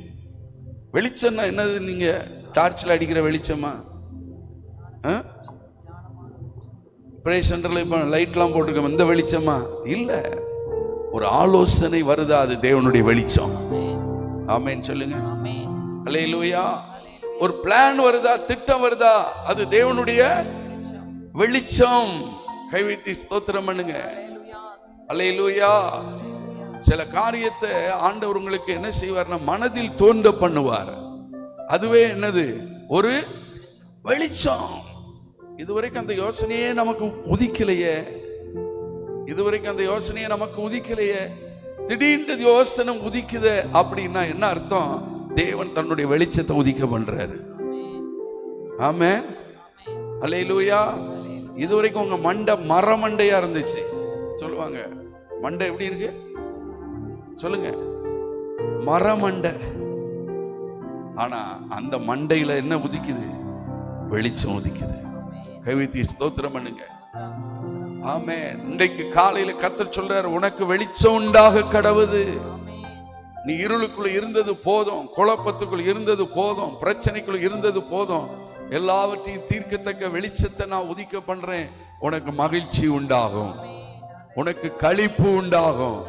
வெளிச்சம்னா என்னது? நீங்க டார்ச்ல அடிக்கிற வெளிச்சமா? ப்ரே சென்டர்ல இப்ப லைட்லாம் போட்டிருக்கோம், இந்த வெளிச்சமா? இல்ல. ஒரு ஆலோசனை வருதா, அது தேவனுடைய வெளிச்சம். ஆமென் சொல்லுங்க. அல்லேலூயா. ஒரு பிளான் வருதா, திட்டம் வருதா, அது தேவனுடைய வெளிச்சம். கைவித்தி ஸ்தோத்திரம் பண்ணுங்க. அல்லேலூயா. சில காரியத்தை ஆண்டவர் உங்களுக்கு என்ன செய்வார்னா மனதில் தோன்ற பண்ணுவார். அதுவே என்னது? ஒரு வெளிச்சம். இதுவரைக்கும் அந்த யோசனையே நமக்கு உதிக்கலையே. இதுவரைக்கும் அந்த யோசனையை நமக்கு உதிக்கலையே. திடீர்னு யோசனை உதிக்குது அப்படின்னா என்ன அர்த்தம்? தேவன் தன்னுடைய வெளிச்சத்தை உதிக்க பண்றாரு. ஆமென். அல்லேலூயா. இதுவரைக்கும் உங்க மண்டை மரமண்டையா இருந்துச்சு. சொல்லுவாங்க, மண்டை எப்படி இருக்கு? சொல்லுங்க. மரமண்டை. ஆனா அந்த மண்டையில என்ன உதிக்குது? வெளிச்சம் உதிக்குது. கைவித்தி ஸ்தோத்திரம் பண்ணுங்க. ஆமென். இன்றைக்கு காலையில கர்த்தர் சொல்றார், உனக்கு வெளிச்சம் உண்டாக கடவுது. நீ இருளுக்குள்ள இருந்தது போதும், குழப்பத்துக்குள் இருந்தது போதும், பிரச்சனைக்குள்ள இருந்தது போதும். எல்லாவற்றையும் தீர்க்கத்தக்க வெளிச்சத்தை நான் உதிக்க பண்றேன். உனக்கு மகிழ்ச்சி உண்டாகும், உனக்கு களிப்பு உண்டாகும்,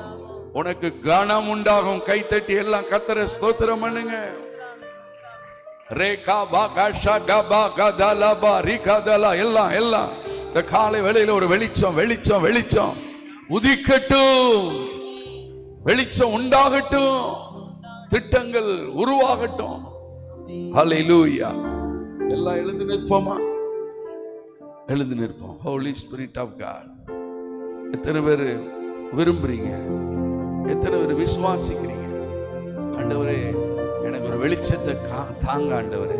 உனக்கு கனம் உண்டாகும். கைத்தட்டி எல்லாம் கர்த்தரை ஸ்தோத்திரம் பண்ணுங்க. ரேகா பா காஷா கபா கதலபா ரிகதலா எல்லாம் எல்லாம் இந்த காலை வேளையில ஒரு வெளிச்சம் வெளிச்சம் வெளிச்சம் உதிக்கட்டும், வெளிச்சம் உண்டாகட்டும், திட்டங்கள் உருவாகட்டும். ஹல்லேலூயா. எல்லாம் எழுந்து நிற்போமா? எழுந்து நிற்போம். Holy spirit of God. எத்தனை பேர் விரும்புறீங்க? எத்தனை பேர் விசுவாசிக்கிறீங்க? ஆண்டவரே எனக்கு ஒரு வெளிச்சத்தை தாங்க ஆண்டவரே.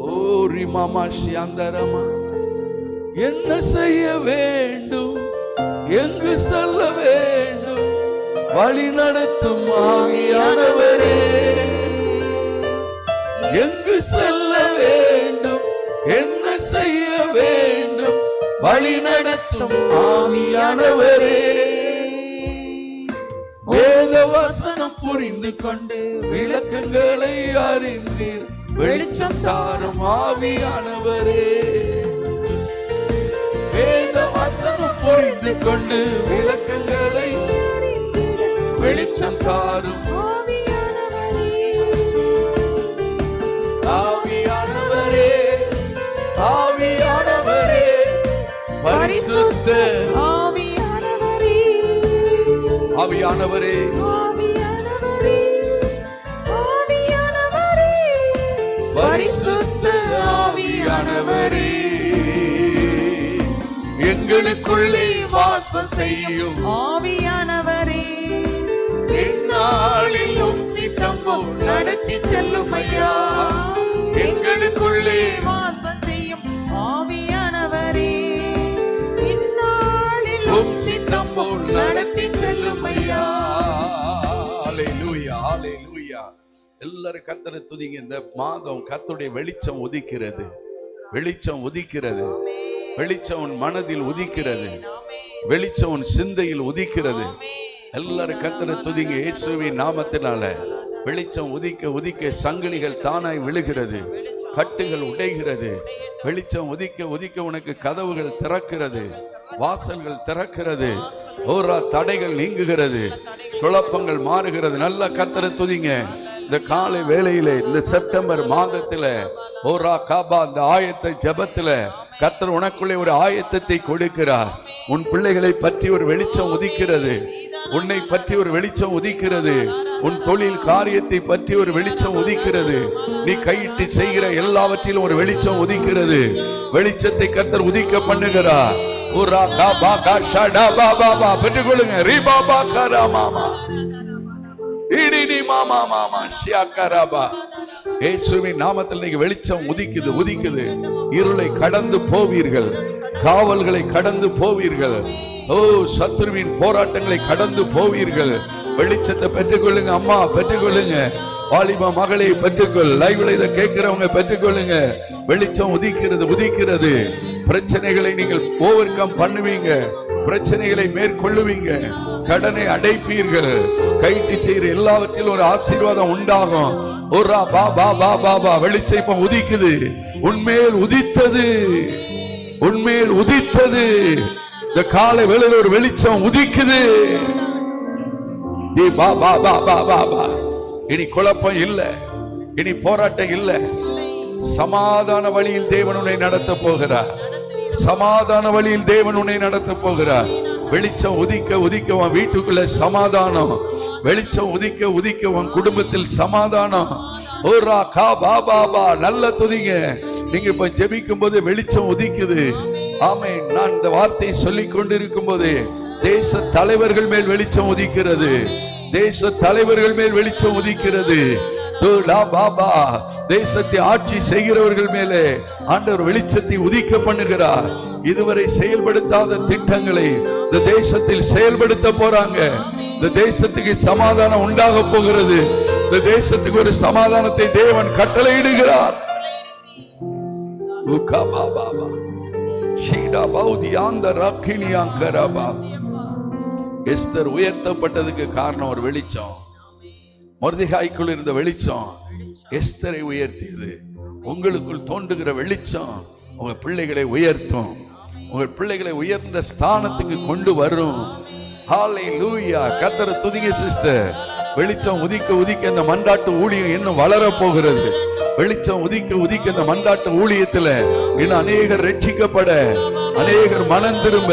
ஓ ரிமாமா ஷியாந்தரமா. என்ன செய்ய வேண்டும், எங்கு செல்ல வேண்டும், வழி நடத்தும் ஆவியானவரே. எங்கு செல்ல வேண்டும், என்ன செய்ய வேண்டும், வழி நடத்தும் ஆவியானவரே. வேத வசனம் புரிந்து கொண்டு விளக்கங்களை அறிந்தீர், வெளிச்சம் தாரும் ஆவியானவரே. வேத வசனம் புரிந்து கொண்டு விளக்கங்களை வெளிச்சம் தாரும் ஆவியானவரே. ஆவியானவரே பரிசுத்த ஆவியானவரே பரிசுத்த ஆவியானவரே எங்களுக்குள்ளே வாசம் செய்யும் ஆவியானவரே. எந்நாளிலும் சித்தம் போல் நடத்தி செல்லும் ஐயா. எங்களுக்குள்ளே வாசம் செய்யும் ஆவியானவரே. எந்நாளிலும் சித்தம் போல் நடத்தி செல்லும் ஐயா. ஹல்லேலூயா ஹல்லேலூயா. எல்லாரும் கர்த்தரை துதிங்க. இந்த மாதம் கர்த்தருடைய வெளிச்சம் உதிக்கிறது, வெளிச்சம் உதிக்கிறது. வெளிச்சம் உன் மனதில் உதிக்கிறது, வெளிச்சம் உன் சிந்தையில் உதிக்கிறது. எல்லாரும் கர்த்தரை துதிங்க. இயேசுவின் நாமத்தினால வெளிச்சம் உதிக்க உதிக்க சங்கிலிகள் தானாய் விழுகிறது, கட்டுகள் உடைகிறது. வெளிச்சம் உதிக்க உதிக்க உனக்கு கதவுகள் திறக்கிறது, வாசல்கள் திறக்கிறது. ஓரா தடைகள் நீங்குகிறது, குழப்பங்கள் மாறுகிறது. நல்ல கர்த்தரை துதிங்க. இந்த காலை வேளையிலே இந்த செப்டம்பர் மாதத்துல ஓரா காபா இந்த ஆயத்த ஜெபத்துல கர்த்தர் உனக்குள்ளே ஒரு ஆயத்தத்தை கொடுக்கிறார். உன் பிள்ளைகளை பற்றி ஒரு வெளிச்சம் உதிக்கிறது, உன்னை பற்றி ஒரு வெளிச்சம் உதிக்கிறது, உன் தொழில் காரியத்தை பற்றி ஒரு வெளிச்சம் உதிக்கிறது, நீ கையிட்டு செய்கிற எல்லாவற்றிலும் ஒரு வெளிச்சம் உதிக்கிறது. வெளிச்சத்தை கர்த்தர் உதிக்க பண்ணுகிறார். பெற்றுக்கொள்ளுங்க. இயேசுவின் நாமத்தில் நீங்க வெளிச்சம் உதிக்குது உதிக்குது. இருளை கடந்து போவீர்கள், காவல்களை கடந்து போவீர்கள். ஓ சத்துருவின் போராட்டங்களை கடந்து போவீர்கள். வெளிச்சத்தை பெற்றுக்கொள்ளுங்க. அம்மா பெற்றுக்கொள்ளுங்க. வாலிப மகளை பெற்றுக்கொள். லைவ்ல இதை கேட்கிறவங்க பெற்றுக்கொள்ளுங்க. வெளிச்சம் உதிக்கிறது உதிக்கிறது. பிரச்சனைகளை நீங்கள் ஓவர் கம் பண்ணுவீங்க, பிரச்சனைகளை மேற்கொள்ளுவீங்க, கடனை அடைப்பீர்கள். கைட்டு செய்கிற எல்லாவற்றிலும் ஒரு ஆசீர்வாதம் உண்டாகும். ஒரு பாபா பாபா வெளிச்சம் உதிக்குது. உன்மேல் உதித்தது, உன்மேல் உதித்தது. இந்த காலை வேளையில் ஒரு வெளிச்சம் உதிக்குது. இனி குழப்பம் இல்லை, இனி போராட்டம் இல்லை. சமாதான வழியில் தேவன் உன்னை நடத்த போகிறார். சமாதான வழியில் தேவன் உன்னை நடத்த போகிறார். வெளிச்சம் உதிக்க உதிக்க உன் வீட்டுக்குள்ள சமாதானம், வெளிச்சம் உதிக்க உதிக்க உன் குடும்பத்தில் சமாதானம். ஓரா கா பாபா பா. நல்ல துதிங்க. நீங்க இப்ப ஜெபிக்கும் போது வெளிச்சம் உதிக்குது. ஆமென். நான் இந்த வார்த்தையை சொல்லிக் கொண்டிருக்கும் போது தேச தலைவர்கள் மேல் வெளிச்சம் உதிக்கிறது, தேச தலைவர்கள் மேல் வெளிச்சம் உதிக்கிறது. பாபா, தேசத்தை ஆட்சி செய்கிறவர்கள் மேலே ஆண்டவர் வெளிச்சத்தை உதிக்க பண்ணுகிறார். இதுவரை செயல்படுத்தாத திட்டங்களை இந்த தேசத்தில் செயல்படுத்த போறாங்க. இந்த தேசத்துக்கு சமாதானம் உண்டாக போகிறது. இந்த தேசத்துக்கு ஒரு சமாதானத்தை தேவன் கட்டளையிடுகிறார். எஸ்தர் உயர்த்தப்பட்டதுக்கு காரணம் ஒரு வெளிச்சம். மொர்தெகாய்க்குள் இருந்த வெளிச்சம் எஸ்தரை உயர்த்தியது. உங்களுக்குள் தோன்றுகிற வெளிச்சம் உங்க பிள்ளைகளை உயர்த்தும். உங்கள் பிள்ளைகளை உயர்ந்த ஸ்தானத்துக்கு கொண்டு வரும். ஹல்லேலூயா. கர்த்தரை துதிங்க சிஸ்டர். வெளிச்சம் உதிக்க உதிக்க இந்த மன்றாட்டு ஊழியம் இன்னும் வளர போகிறது. வெளிச்சம் உதிக்க உதிக்க இந்த மன்றாட்டு ஊழியத்துல இன்னும் அநேகர் ரட்சிக்கப்பட, அநேகர் மனம் திரும்ப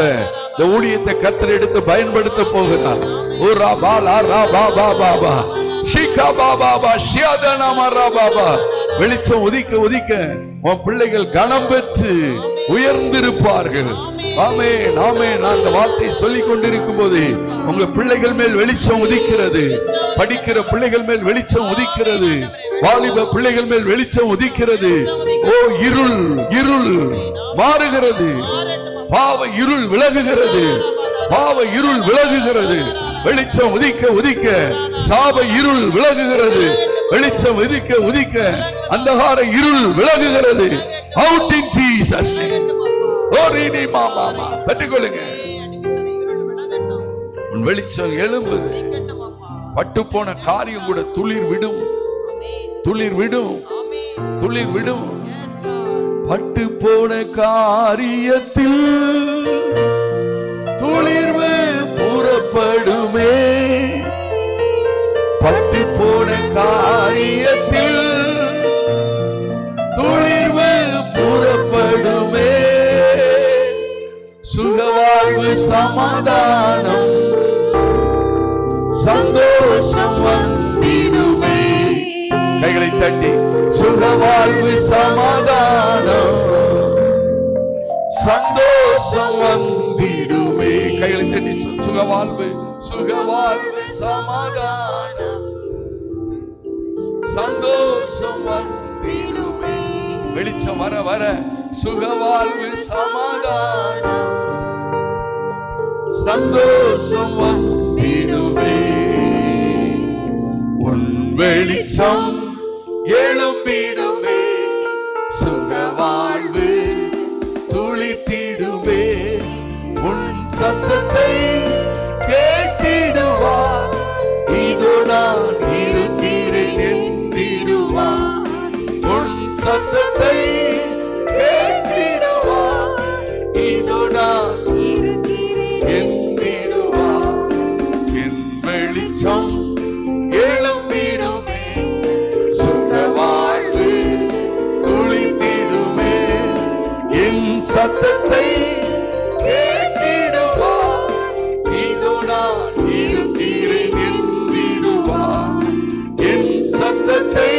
இந்த ஊழியத்தை கர்த்தர் எடுத்து பயன்படுத்த போகிறார். ஓ ராபா லா ராபா பாபா பா ஷிகா பாபா பா ஷியாதனா மரா பாபா. வெளிச்சம் உதிக்க உதிக்க உன் பிள்ளைகள் கனம் பெற்று உயர்ந்திருப்பார்கள். ஆமென் ஆமென். நான் அந்த வார்த்தையை சொல்லிக் கொண்டிருக்கும் போது உங்க பிள்ளைகள் மேல் வெளிச்சம் உதிக்கிறது. படிக்கிற பிள்ளைகள் மேல் வெளிச்சம் உதிக்கிறது. வாலிப பிள்ளைகள் மேல் வெளிச்சம் உதிக்கிறது. ஓ இருள் இருள் மாறுகிறது. பாவ இருள் விலகுகிறது. பாவ இருள் விலகுகிறது. வெளிச்சம் உதிக்க உதிக்க சாப இருள் விலகுகிறது. வெளிச்சம் உதிக்க உதிக்க அந்தகார இருள் விலகுகிறது. Out in Jesus name. ஓரினி மாமா பெற்றுக்கொள்ளுங்க. உன் வெளிச்சம் எழும்புது. பட்டு போன காரியம் கூட துளிர் விடும். துளிர் விடும். துளிர் விடும். பட்டு போன காரியத்தில் துளிர்வு புறப்படுமே. பட்டு போன காரியத்தில் துளிர்வு புறப்படுமே. சுகவாழ்வு சமாதானம் சந்தோஷம் வந்திடுமே. கைகளை தட்டி சுகவாழ்வு சமாதானம் சந்தோஷம் வந்திடுமே. கைகளை தட்டி சுகவாழ்வு சுகவாழ்வு சமாதானம் சந்தோஷம் வந்திடுமே. வெளிச்சம் வர வர சுகவாழ்வு சமாதானம் சந்தோஷம் வந்திடுமே. உன் வெளிச்சம் எழும்பிடுமே. சுகவாழ்வு துளித்திடுமே. உன் சத்தத்தை கேட்டிடுவார். இதோ நான் இருக்கிறேன் என்றிடுவார். உன் சத்தத்தை கேட்டிடுவார். இதோ நான் என்றிடுவார். என் வெளிச்சம் எழும்பிடுமே. சுகவாழ்வு துளித்திடுமே. என் சத்தத்தை கேட்டிடுவார். இதோ நான் இருக்கிறேன் என்றிடுவார். என் சத்தத்தை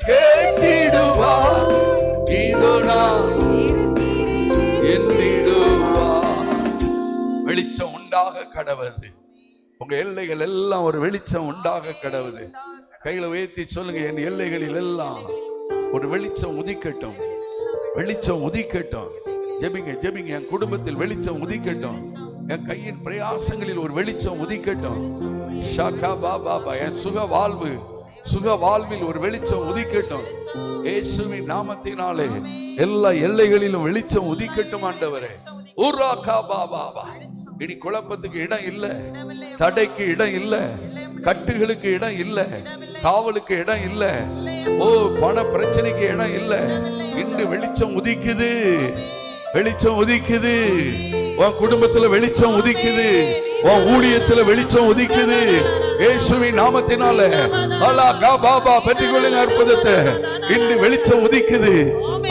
கேட்டிடுவார். இதோ நான் என்றிடுவார். வெளிச்சம் உண்டாக கடவுது. உங்க எல்லைகள் எல்லாம் ஒரு வெளிச்சம் உண்டாக கடவுது. கையில உயர்த்தி சொல்லுங்க, என் எல்லைகளில் எல்லாம் ஒரு வெளிச்சம் உதிக்கட்டும். வெளிச்சம் உதிக்கட்டும். ஜெபிங்க ஜெபிங்க. என் குடும்பத்தில் வெளிச்சம் உதிக்கட்டும். என் கையின் பிரயாசங்களில் ஒரு வெளிச்சம் உதிக்கட்டும். ஷாகா பாபா. என் சுக வாழ்வு சுக வாழ்வில் ஒரு வெளிச்சம் உதிக்கட்டும். இயேசுவின் நாமத்தினாலே எல்லா எல்லைகளிலும் வெளிச்சம் உதிக்கட்டும் ஆண்டவரே. ஊராகா பாபா. இனி குழப்பத்துக்கு இடம் இல்ல. தடைக்கு இடம் இல்ல. கட்டுகளுக்கு இடம் இல்ல. காவலுக்கு இடம் இல்ல. ஓ பண பிரச்சனைக்கு இடம் இல்ல. இன்று வெளிச்சம் உதிக்குது. வெளிச்சம் உதிக்குது. உன் குடும்பத்துல வெளிச்சம் உதிக்குது. உன் ஊழியத்துல வெளிச்சம் உதிக்குது. இயேசுவின் நாமத்தினால அல்லாஹ் பாபா பெற்றுக்கொள்ளுங்க அற்புதத்தை. இன்று வெளிச்சம் உதிக்குது.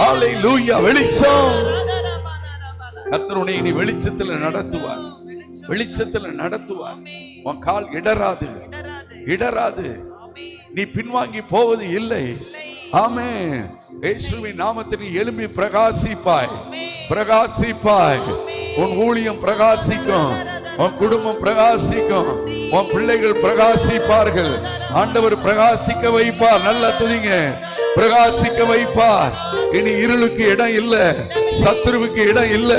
ஹல்லேலூயா. வெளிச்சம். கர்த்தர் உன்னை இனி வெளிச்சத்துல நடத்துவார். வெளிச்சத்துல நடத்துவார். உன் கால் இடராது. இடராது. நீ பின்வாங்கி போவது இல்லை. ஆமென். இயேசுவின் நாமத்தில் எழும்பி பிரகாசிப்பாய். பிரகாசிப்பாய். உன் ஊழியம் பிரகாசிக்கும். உன் குடும்பம் பிரகாசிக்கும். உன் பிள்ளைகள் பிரகாசிப்பார்கள். ஆண்டவர் பிரகாசிக்க வைப்பார். நல்லா துதிங்க. பிரகாசிக்க வைப்பார். இனி இருளுக்கு இடம் இல்ல, சத்துருவுக்கு இடம் இல்ல.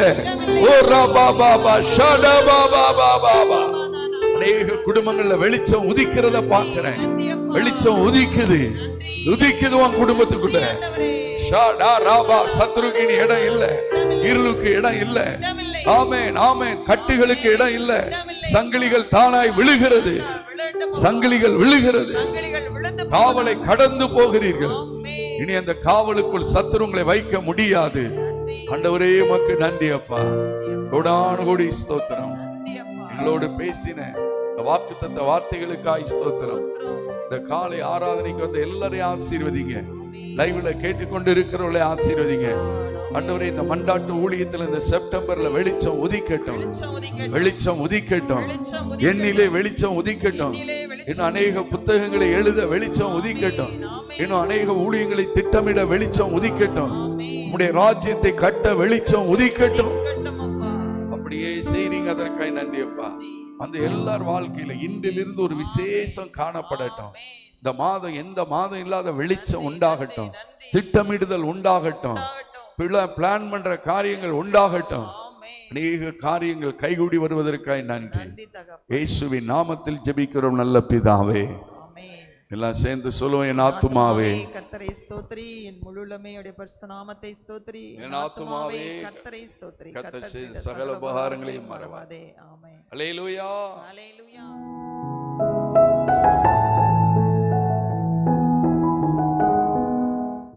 ஓ ராபா பாபா ஷடா பாபா பாபா. அநேக குடும்பங்கள்ல வெளிச்சம் உதிக்கிறத பார்க்கிறேன். வெளிச்சம் உதிக்குது, உதிக்குது உன் குடும்பத்துக்குள்ள. ஷடா ராபா. சத்துருக்கு இனி இடம் இல்ல, இருளுக்கு இடம் இல்ல. ஆமென் ஆமென். கட்டுகளுக்கு இடம் இல்ல. சங்கிலிகள் தானாய் விழுகிறது, சங்கிலிகள் விழுகிறது. காவலை கடந்து போகிறீர்கள். இனி அந்த காவலுக்குள் சத்துரு உங்களை வைக்க முடியாது. ஆண்டவரே உமக்கு நன்றி அப்பா. கோடான கோடி ஸ்தோத்திரம். எங்களோடு பேசின வாக்குத்தத்த வார்த்தைகளுக்காய் ஸ்தோத்திரம். இந்த காலை ஆராதனைக்கு வந்து எல்லாரையும் ஆசீர்வதிங்க. லைவ்ல கேட்டுக்கொண்டு இருக்கிறவர்களை ஆசீர்வதிங்க. ஆண்டவரே, இந்த மண்டாட்டு ஊழியத்தில் இந்த செப்டம்பர்ல வெளிச்சம் உதிக்கட்டும், வெளிச்சம் உதிக்கட்டும். எண்ணிலே வெளிச்சம் உதிக்கட்டும். இன்னும் அநேக புத்தகங்களை எழுத வெளிச்சம் உதிக்கட்டும். இன்னும் அநேக ஊழியங்களை திட்டமிட வெளிச்சம் உதிக்கட்டும். உம்முடைய ராஜ்யத்தை கட்ட வெளிச்சம் உதிக்கட்டும். அப்படியே செய்றீங்க, அதற்காய் நன்றி அப்பா. அந்த எல்லார் வாழ்க்கையில இன்றிலிருந்து ஒரு விசேஷம் காணப்படட்டும். இந்த மாதம் எந்த மாதம் இல்லாத வெளிச்சம் உண்டாகட்டும். திட்டமிடுதல் உண்டாகட்டும். பிளான் பண்ற காரியங்கள் உண்டாகட்டும். அநேக காரியங்கள் கைகூடி வருவதற்காய் நன்றி. இயேசுவின் நாமத்தில் ஜெபிக்கிறோம் நல்ல பிதாவே. எல்லாம் சேர்ந்து சொல்லுவோம். என் ஆத்துமாவே கர்த்தரை ஸ்தோத்திரி, என் முழு உள்ளமையுடைய பரிசுத்த நாமத்தை ஸ்தோத்திரி. என் ஆத்துமாவே கர்த்தரை ஸ்தோத்திரி, கர்த்தர் செய்த சகல உபகாரங்களையும் மறவாதே. ஆமென். அல்லேலூயா. அல்லேலூயா.